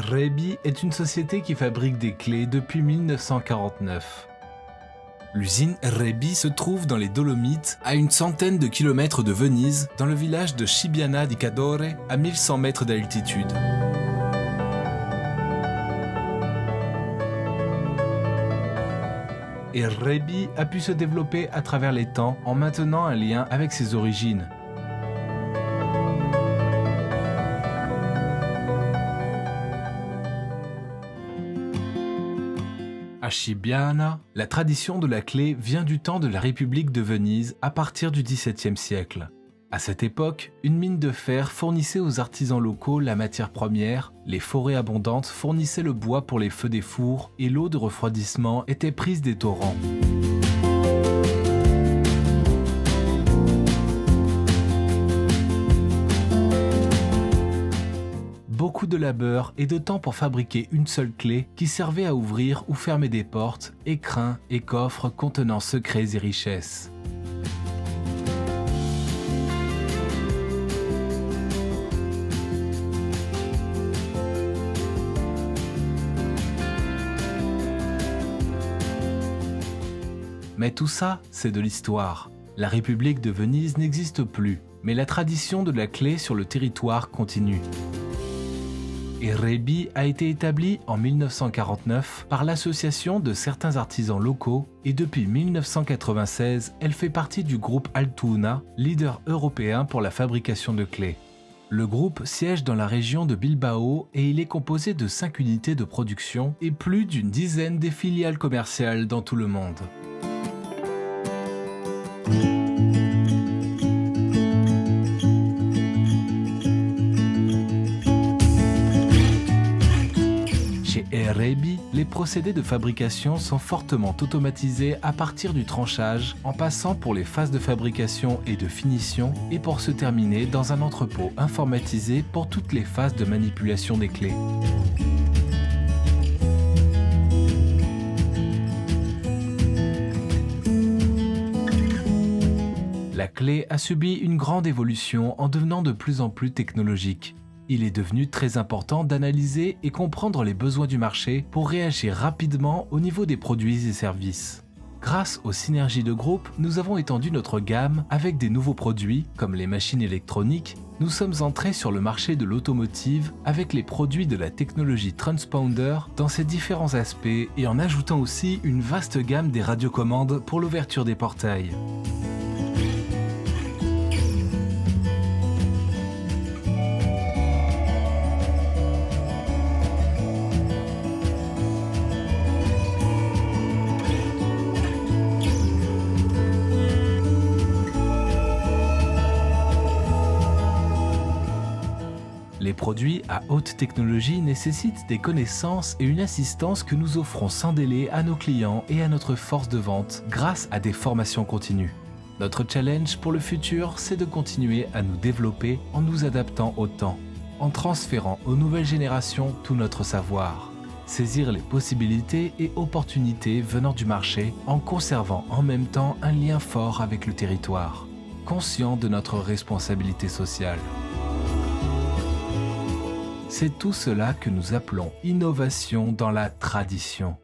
Rebi est une société qui fabrique des clés depuis 1949. L'usine Rebi se trouve dans les Dolomites, à une centaine de kilomètres de Venise, dans le village de Scibiana di Cadore, à 1100 mètres d'altitude. Et Rebi a pu se développer à travers les temps en maintenant un lien avec ses origines. À Scibiana, la tradition de la clé vient du temps de la République de Venise à partir du XVIIe siècle. À cette époque, une mine de fer fournissait aux artisans locaux la matière première, les forêts abondantes fournissaient le bois pour les feux des fours et l'eau de refroidissement était prise des torrents. Beaucoup de labeur et de temps pour fabriquer une seule clé qui servait à ouvrir ou fermer des portes, écrins et coffres contenant secrets et richesses. Mais tout ça, c'est de l'histoire. La République de Venise n'existe plus, mais la tradition de la clé sur le territoire continue. Et Rebi a été établie en 1949 par l'association de certains artisans locaux et depuis 1996, elle fait partie du groupe Altuna, leader européen pour la fabrication de clés. Le groupe siège dans la région de Bilbao et il est composé de 5 unités de production et plus d'une dizaine de filiales commerciales dans tout le monde. Chez Rebi, les procédés de fabrication sont fortement automatisés à partir du tranchage, en passant pour les phases de fabrication et de finition, et pour se terminer dans un entrepôt informatisé pour toutes les phases de manipulation des clés. La clé a subi une grande évolution en devenant de plus en plus technologique. Il est devenu très important d'analyser et comprendre les besoins du marché pour réagir rapidement au niveau des produits et services. Grâce aux synergies de groupe, nous avons étendu notre gamme avec des nouveaux produits comme les machines électroniques. Nous sommes entrés sur le marché de l'automotive avec les produits de la technologie Transponder dans ses différents aspects et en ajoutant aussi une vaste gamme des radiocommandes pour l'ouverture des portails. Les produits à haute technologie nécessitent des connaissances et une assistance que nous offrons sans délai à nos clients et à notre force de vente grâce à des formations continues. Notre challenge pour le futur, c'est de continuer à nous développer en nous adaptant au temps, en transférant aux nouvelles générations tout notre savoir, saisir les possibilités et opportunités venant du marché en conservant en même temps un lien fort avec le territoire, conscient de notre responsabilité sociale. C'est tout cela que nous appelons innovation dans la tradition.